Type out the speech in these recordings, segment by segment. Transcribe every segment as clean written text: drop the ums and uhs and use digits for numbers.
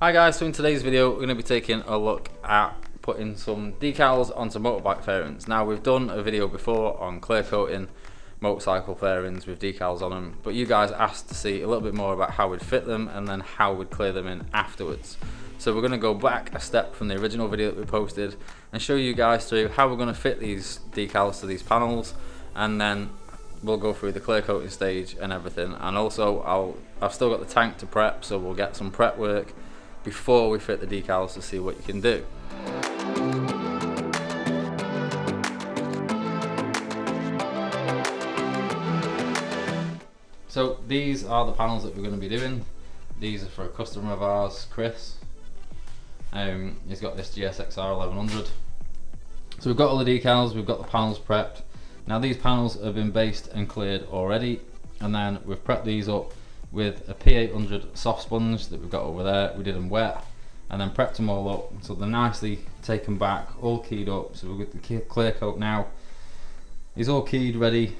Hi guys, so in today's video we're going to be taking a look at putting some decals onto motorbike fairings. Now we've done a video before on clear coating motorcycle fairings with decals on them, but you guys asked to see a little bit more about how we'd fit them and then how we'd clear them in afterwards. So we're going to go back a step from the original video that we posted and show you guys through how we're going to fit these decals to these panels, and then we'll go through the clear coating stage and everything. And also I've still got the tank to prep, so we'll get some prep work before we fit the decals to see what you can do. So these are the panels that we're going to be doing. These are for a customer of ours, Chris. He's got this GSXR 1100. So we've got all the decals, we've got the panels prepped. Now these panels have been based and cleared already, and then we've prepped these up with a P800 soft sponge that we've got over there. We did them wet and then prepped them all up so they're nicely taken back, all keyed up. So we've got the clear coat now. It's all keyed, ready.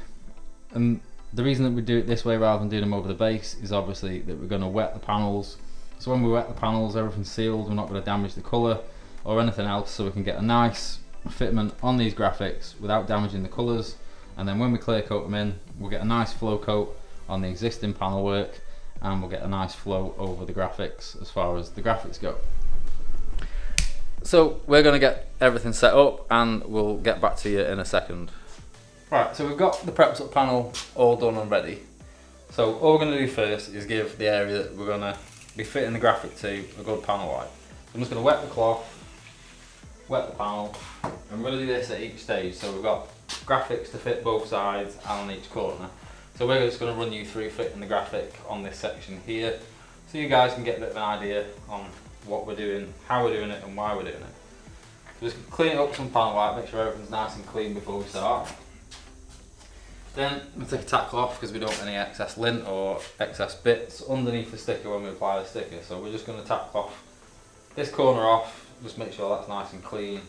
And the reason that we do it this way rather than doing them over the base is obviously that we're going to wet the panels. So when we wet the panels, everything's sealed, we're not going to damage the colour or anything else, so we can get a nice fitment on these graphics without damaging the colours. And then when we clear coat them in, we'll get a nice flow coat on the existing panel work, and we'll get a nice flow over the graphics as far as the graphics go. So we're going to get everything set up and we'll get back to you in a second. Right, so we've got the prepped up panel all done and ready. So all we're going to do first is give the area that we're going to be fitting the graphic to a good panel wipe. I'm just going to wet the cloth, wet the panel, and we're going to do this at each stage. So we've got graphics to fit both sides and on each corner. So we're just going to run you through fitting the graphic on this section here, so you guys can get a bit of an idea on what we're doing, how we're doing it and why we're doing it. So just clean it up with some panel wipe, make sure everything's nice and clean before we start. Then we'll take a tack cloth because we don't want any excess lint or excess bits underneath the sticker when we apply the sticker. So we're just going to tack cloth this corner off, just make sure that's nice and clean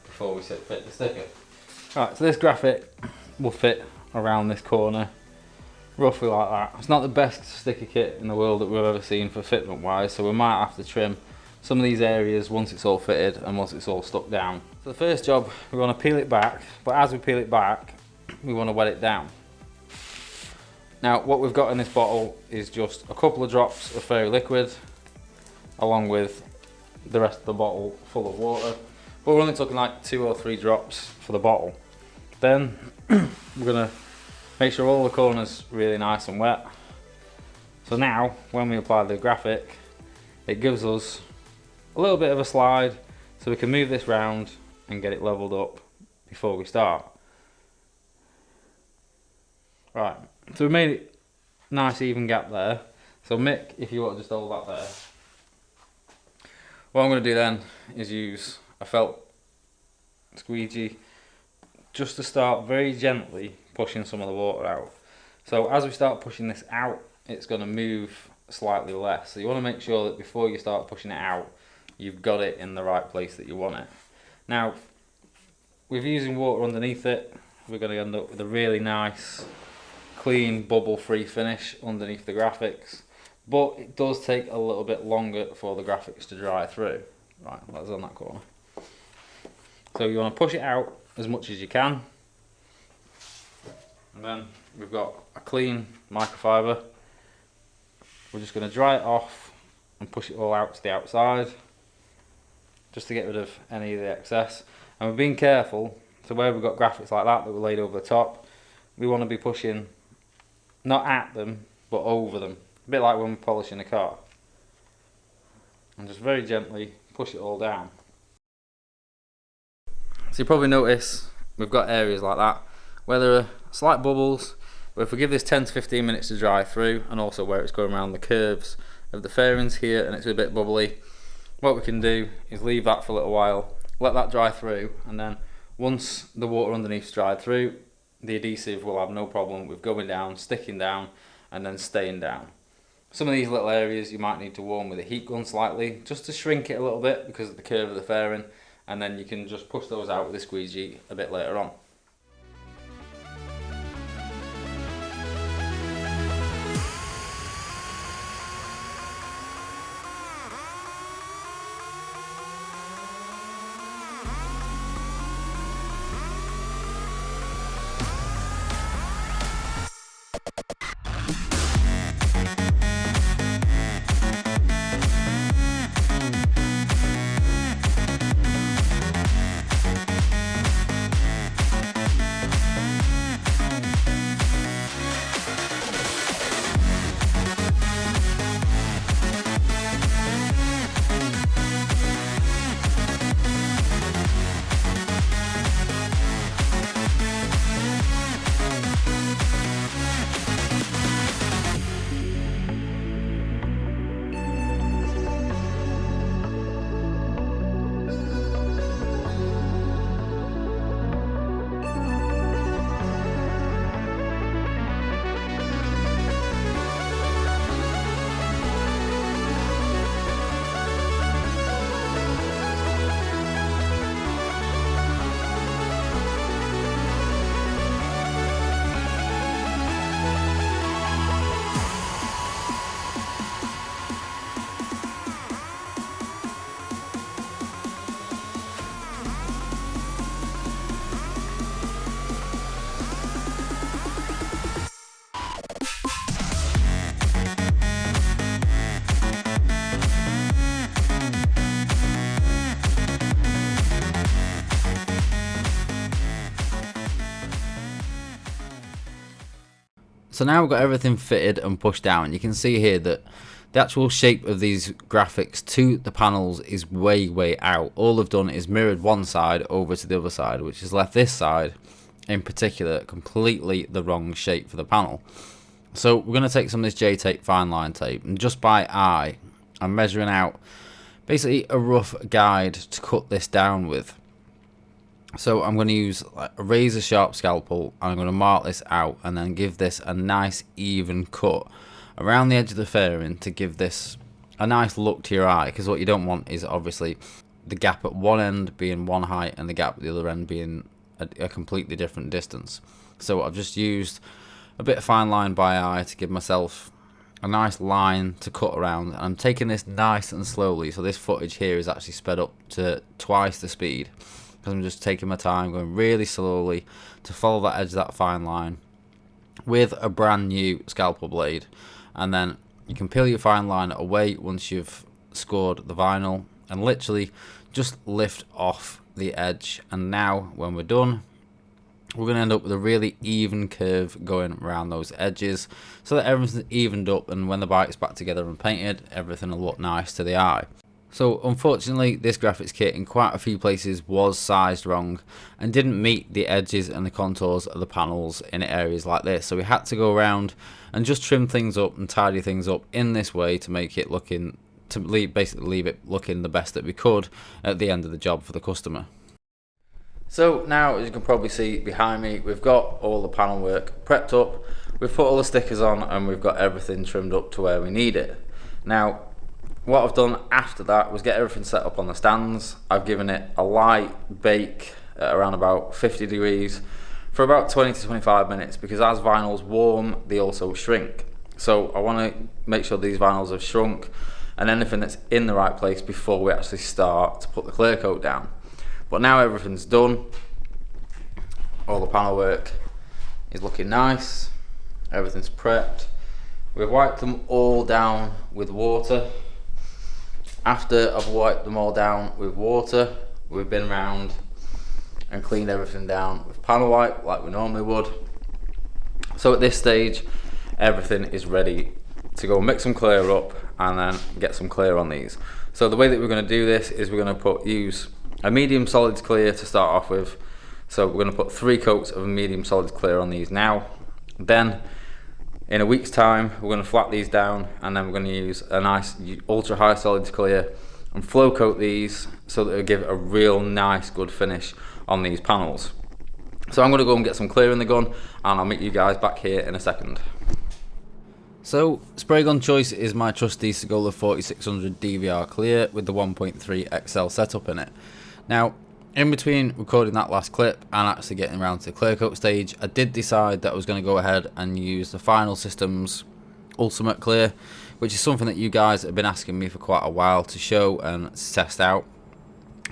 before we fit the sticker. Right, so this graphic will fit around this corner, roughly like that. It's not the best sticker kit in the world that we've ever seen for fitment wise, so we might have to trim some of these areas once it's all fitted and once it's all stuck down. So the first job, we want to peel it back, but as we peel it back, we want to wet it down. Now what we've got in this bottle is just a couple of drops of fairy liquid along with the rest of the bottle full of water, but we're only talking like 2 or 3 drops for the bottle. Then we're going to make sure all the corners really nice and wet. So now when we apply the graphic, it gives us a little bit of a slide so we can move this round and get it leveled up before we start. Right, so we made it nice even gap there. So Mick, if you want to just hold that there. What I'm going to do then is use a felt squeegee just to start very gently pushing some of the water out. So as we start pushing this out, it's going to move slightly less. So you want to make sure that before you start pushing it out, you've got it in the right place that you want it. Now, with using water underneath it, we're going to end up with a really nice, clean, bubble-free finish underneath the graphics. But it does take a little bit longer for the graphics to dry through. Right, that's on that corner. So you want to push it out as much as you can. And then we've got a clean microfiber. We're just going to dry it off and push it all out to the outside, just to get rid of any of the excess. And we're being careful, so where we've got graphics like that were laid over the top, we want to be pushing not at them, but over them. A bit like when we're polishing a car. And just very gently push it all down. So you probably notice we've got areas like that where there are slight bubbles, but if we give this 10 to 15 minutes to dry through, and also where it's going around the curves of the fairings here and it's a bit bubbly, what we can do is leave that for a little while, let that dry through, and then once the water underneath's dried through, the adhesive will have no problem with going down, sticking down, and then staying down. Some of these little areas you might need to warm with a heat gun slightly, just to shrink it a little bit because of the curve of the fairing, and then you can just push those out with a squeegee a bit later on. So now we've got everything fitted and pushed down. You can see here that the actual shape of these graphics to the panels is way out. All they've done is mirrored one side over to the other side, which has left this side in particular completely the wrong shape for the panel. So we're going to take some of this J-tape fine line tape, and just by eye I'm measuring out basically a rough guide to cut this down with. So I'm going to use like a razor sharp scalpel, and I'm going to mark this out and then give this a nice even cut around the edge of the fairing to give this a nice look to your eye, because what you don't want is obviously the gap at one end being one height and the gap at the other end being a completely different distance. So I've just used a bit of fine line by eye to give myself a nice line to cut around. I'm taking this nice and slowly, so this footage here is actually sped up to twice the speed, because I'm just taking my time, going really slowly to follow that edge of that fine line with a brand new scalpel blade. And then you can peel your fine line away once you've scored the vinyl and literally just lift off the edge. And now when we're done, we're going to end up with a really even curve going around those edges so that everything's evened up, and when the bike's back together and painted, everything will look nice to the eye. So unfortunately this graphics kit in quite a few places was sized wrong and didn't meet the edges and the contours of the panels in areas like this, so we had to go around and just trim things up and tidy things up in this way to make it looking, basically leave it looking the best that we could at the end of the job for the customer. So now, as you can probably see behind me, we've got all the panel work prepped up, we've put all the stickers on, and we've got everything trimmed up to where we need it. Now what I've done after that was get everything set up on the stands. I've given it a light bake at around about 50 degrees for about 20 to 25 minutes, because as vinyls warm, they also shrink. So I want to make sure these vinyls have shrunk and anything that's in the right place before we actually start to put the clear coat down. But now everything's done, all the panel work is looking nice, everything's prepped. We've wiped them all down with water. After I've wiped them all down with water, we've been around and cleaned everything down with panel wipe like we normally would. So at this stage, everything is ready to go mix some clear up and then get some clear on these. So the way that we're going to do this is we're going to use a medium solids clear to start off with. So we're going to put 3 coats of medium solids clear on these now. Then in a week's time, we're going to flat these down, and then we're going to use a nice ultra high solids clear and flow coat these so that it'll give a real nice good finish on these panels. So I'm going to go and get some clear in the gun, and I'll meet you guys back here in a second. So spray gun choice is my trusty Segola 4600 DVR clear with the 1.3 XL setup in it. Now, in between recording that last clip and actually getting around to the clear coat stage, I did decide that I was going to go ahead and use the Final Systems Ultimate Clear, which is something that you guys have been asking me for quite a while to show and to test out.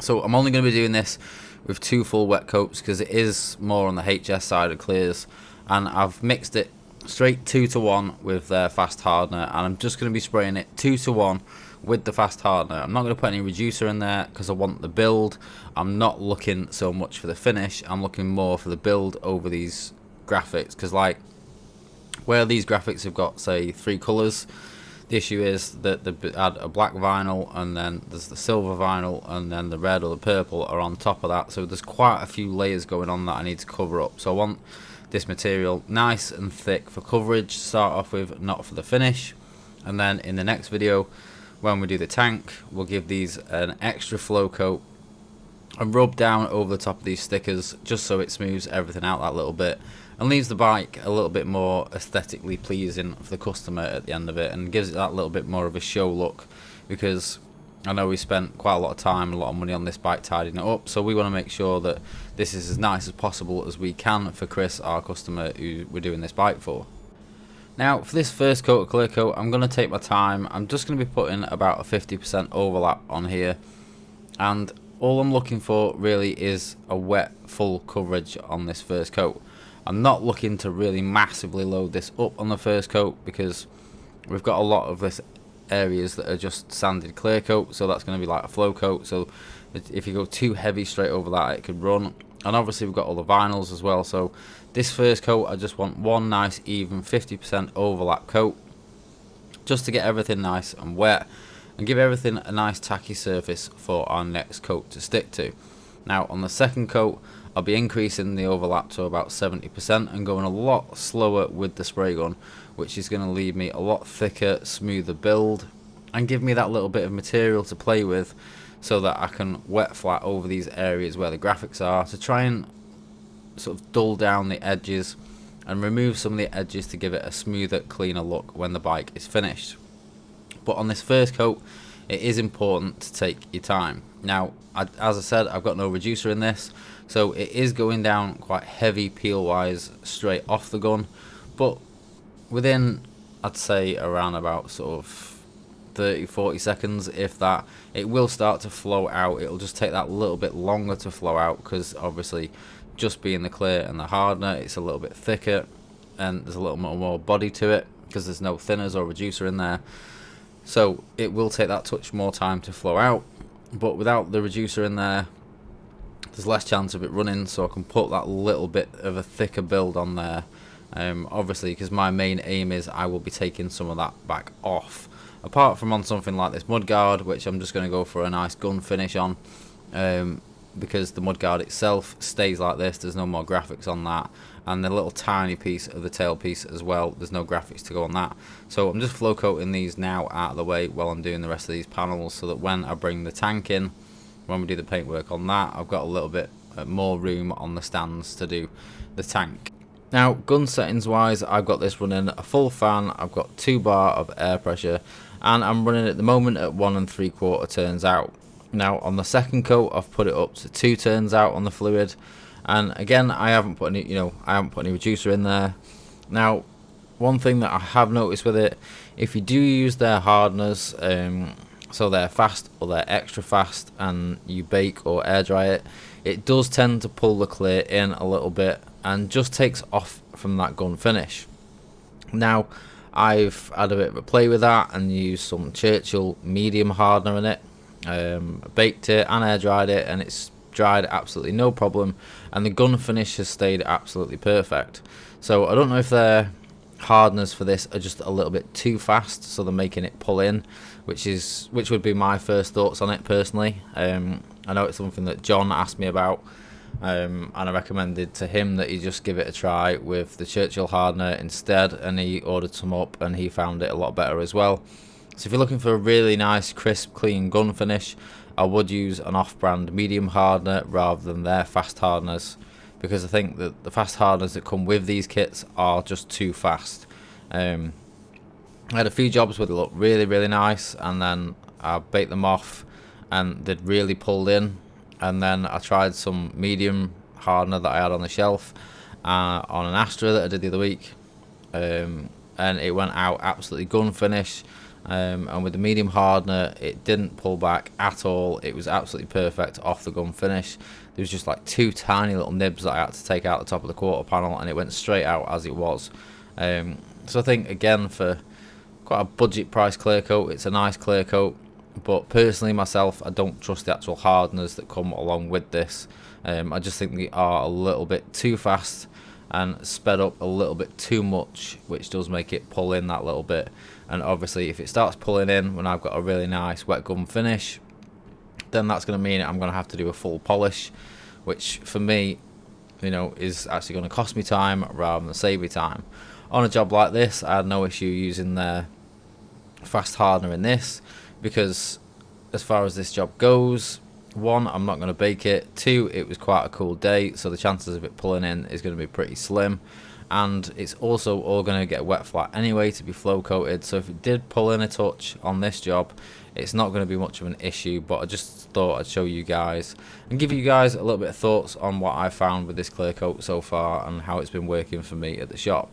So I'm only going to be doing this with 2 full wet coats because it is more on the HS side of clears, and I've mixed it straight 2-to-1 with their fast hardener, and I'm just going to be spraying it 2-to-1 with the fast hardener. I'm not going to put any reducer in there because I want the build. I'm not looking so much for the finish, I'm looking more for the build over these graphics, because like where these graphics have got say 3 colours, the issue is that they add a black vinyl and then there's the silver vinyl and then the red or the purple are on top of that, so there's quite a few layers going on that I need to cover up. So I want this material nice and thick for coverage to start off with, not for the finish. And then in the next video, when we do the tank, we'll give these an extra flow coat and rub down over the top of these stickers just so it smooths everything out that little bit and leaves the bike a little bit more aesthetically pleasing for the customer at the end of it, and gives it that little bit more of a show look, because I know we spent quite a lot of time and a lot of money on this bike tidying it up, so we want to make sure that this is as nice as possible as we can for Chris, our customer, who we're doing this bike for. Now for this first coat of clear coat, I'm going to take my time. I'm just going to be putting about a 50% overlap on here, and all I'm looking for really is a wet full coverage on this first coat. I'm not looking to really massively load this up on the first coat because we've got a lot of this areas that are just sanded clear coat, so that's going to be like a flow coat. So if you go too heavy straight over that, it could run. And obviously we've got all the vinyls as well, so this first coat I just want one nice even 50% overlap coat, just to get everything nice and wet and give everything a nice tacky surface for our next coat to stick to. Now on the second coat I'll be increasing the overlap to about 70% and going a lot slower with the spray gun, which is going to leave me a lot thicker, smoother build and give me that little bit of material to play with, so that I can wet flat over these areas where the graphics are, to try and sort of dull down the edges and remove some of the edges to give it a smoother, cleaner look when the bike is finished. But on this first coat it is important to take your time. Now as I said, I've got no reducer in this, so it is going down quite heavy peel wise straight off the gun, but within, I'd say, around about sort of 30-40 seconds, if that, it will start to flow out. It'll just take that little bit longer to flow out, because obviously just being the clear and the hardener, it's a little bit thicker and there's a little more body to it because there's no thinners or reducer in there, so it will take that touch more time to flow out. But without the reducer in there, there's less chance of it running, so I can put that little bit of a thicker build on there, obviously, because my main aim is I will be taking some of that back off. Apart from on something like this mudguard, which I'm just going to go for a nice gun finish on, because the mudguard itself stays like this, there's no more graphics on that, and the little tiny piece of the tailpiece as well, there's no graphics to go on that. So I'm just flow coating these now out of the way while I'm doing the rest of these panels, so that when I bring the tank in, when we do the paintwork on that, I've got a little bit more room on the stands to do the tank. Now gun settings wise, I've got this running a full fan, I've got 2 bar of air pressure, and I'm running at the moment at 1 3/4 turns out. Now on the second coat I've put it up to 2 turns out on the fluid, and again I haven't put any, I haven't put any reducer in there. Now one thing that I have noticed with it, if you do use their hardeners, so they're fast or they're extra fast, and you bake or air dry it, it does tend to pull the clear in a little bit and just takes off from that gun finish. Now I've had a bit of a play with that and used some Churchill medium hardener in it, baked it and air dried it, and it's dried absolutely no problem, and the gun finish has stayed absolutely perfect. So I don't know if their hardeners for this are just a little bit too fast, so they're making it pull in, which would be my first thoughts on it personally. I know it's something that John asked me about, and I recommended to him that he just give it a try with the Churchill hardener instead, and he ordered some up and he found it a lot better as well. So if you're looking for a really nice crisp clean gun finish, I would use an off-brand medium hardener rather than their fast hardeners, because I think that the fast hardeners that come with these kits are just too fast. I had a few jobs where they looked really nice, and then I baked them off and they'd really pulled in, and then I tried some medium hardener that I had on the shelf on an Astra that I did the other week, and it went out absolutely gun finish, and with the medium hardener it didn't pull back at all. It was absolutely perfect off the gun finish. There was just like 2 tiny little nibs that I had to take out the top of the quarter panel, and it went straight out as it was. So I think again, for quite a budget price clear coat, it's a nice clear coat, but personally myself, I don't trust the actual hardeners that come along with this. I just think they are a little bit too fast and sped up a little bit too much, which does make it pull in that little bit. And obviously if it starts pulling in when I've got a really nice wet gun finish, then that's going to mean I'm going to have to do a full polish, which for me, is actually going to cost me time rather than save me time. On a job like this, I had no issue using their fast hardener in this, because as far as this job goes, 1, I'm not going to bake it, 2, it was quite a cool day, so the chances of it pulling in is going to be pretty slim, and it's also all going to get wet flat anyway to be flow coated, so if it did pull in a touch on this job, it's not going to be much of an issue. But I just thought I'd show you guys and give you guys a little bit of thoughts on what I found with this clear coat so far and how it's been working for me at the shop.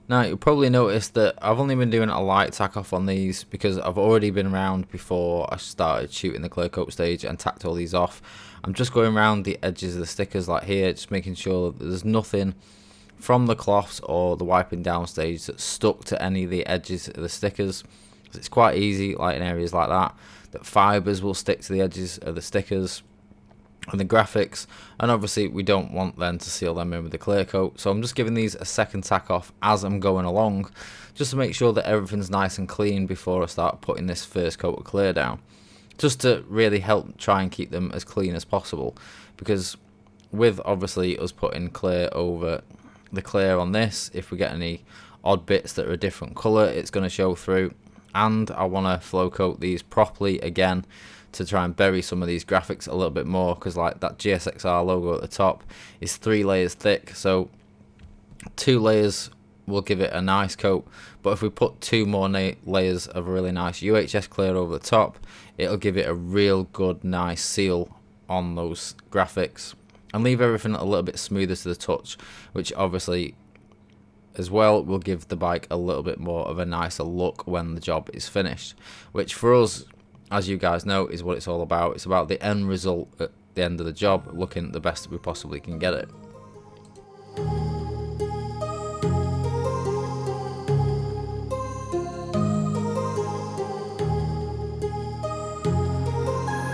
Now you'll probably notice that I've only been doing a light tack off on these because I've already been around before I started shooting the clear coat stage and tacked all these off. I'm just going around the edges of the stickers like here, just making sure that there's nothing from the cloths or the wiping down stage that's stuck to any of the edges of the stickers. It's quite easy, like in areas like that fibres will stick to the edges of the stickers, and the graphics, and obviously we don't want then to seal them in with the clear coat, so I'm just giving these a second tack off as I'm going along, just to make sure that everything's nice and clean before I start putting this first coat of clear down, just to really help try and keep them as clean as possible, because with obviously us putting clear over the clear on this, if we get any odd bits that are a different colour, it's going to show through. And I want to flow coat these properly again to try and bury some of these graphics a little bit more, because like that GSXR logo at the top is 3 layers thick, so 2 layers will give it a nice coat, but if we put 2 more layers of a really nice UHS clear over the top, it'll give it a real good nice seal on those graphics and leave everything a little bit smoother to the touch, which obviously as well will give the bike a little bit more of a nicer look when the job is finished, which for us, as you guys know, is what it's all about. It's about the end result at the end of the job looking the best that we possibly can get it.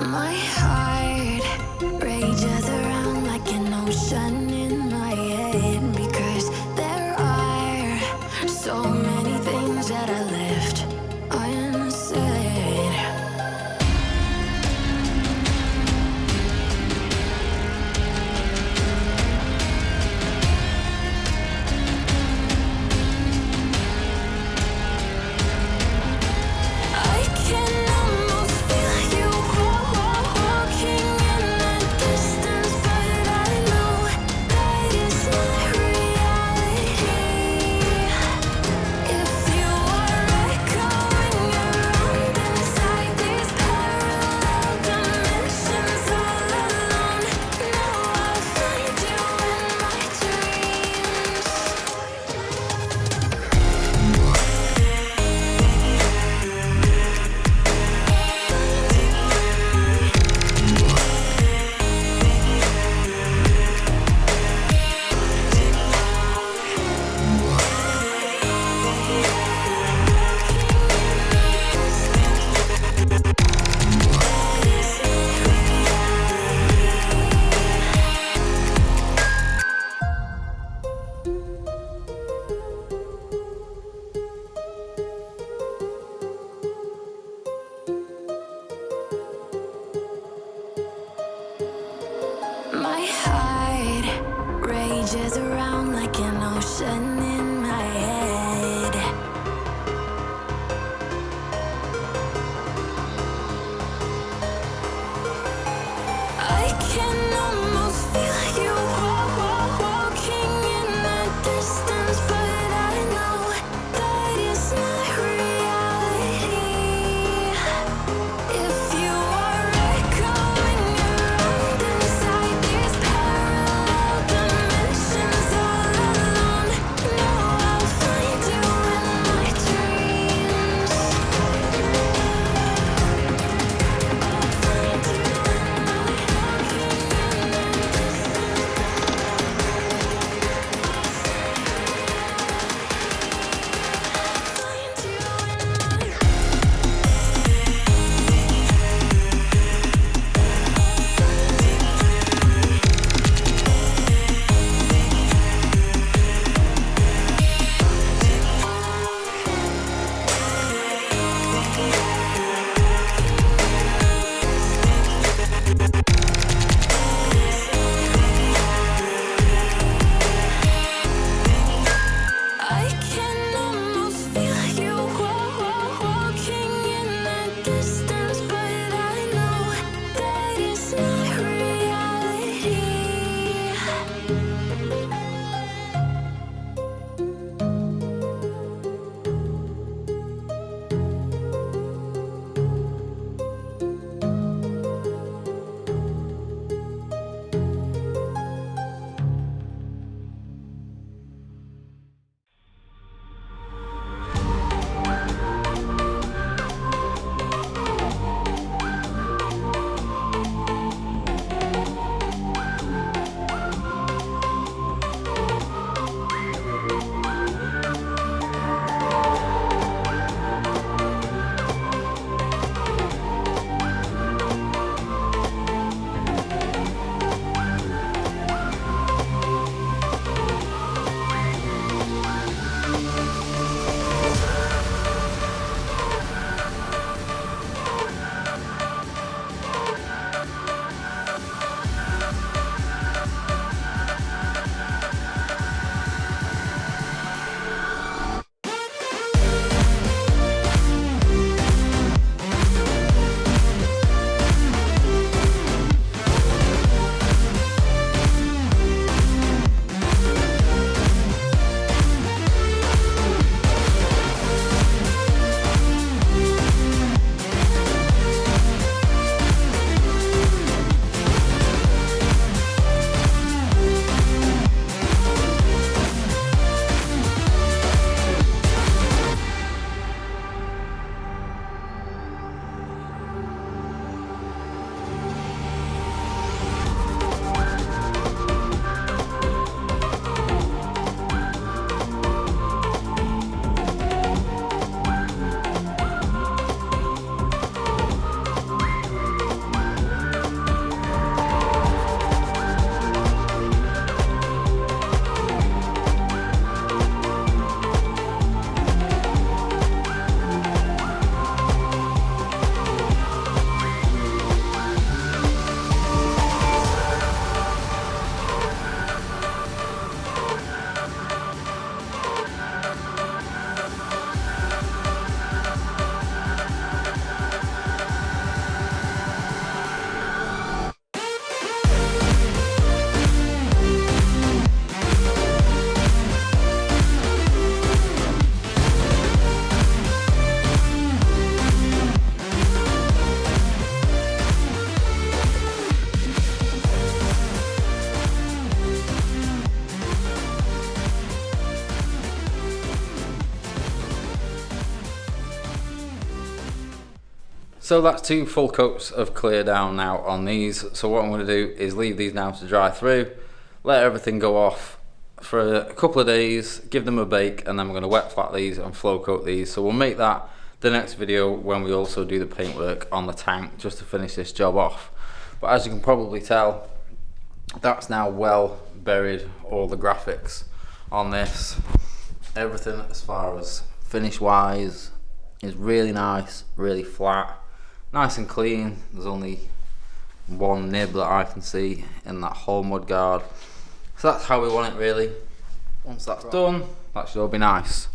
My heart rages around like an ocean in my head, because there are so many things that I left unsaid. My heart rages around like an ocean in my head. I can almost feel you walking in the distance, but I know that it's not reality. If you are echoing around inside these parallel dimensions So that's 2 full coats of clear down now on these. So what I'm going to do is leave these now to dry through, let everything go off for a couple of days, give them a bake, and then we're going to wet flat these and flow coat these. So we'll make that the next video when we also do the paintwork on the tank, just to finish this job off. But as you can probably tell, that's now well buried, all the graphics on this. Everything as far as finish wise is really nice, really flat, nice and clean. There's only one nib that I can see in that whole mud guard. So that's how we want it really. Once that's done, that should all be nice.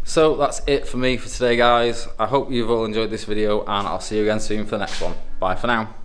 So that's it for me for today, guys. I hope you've all enjoyed this video, and I'll see you again soon for the next one. Bye for now.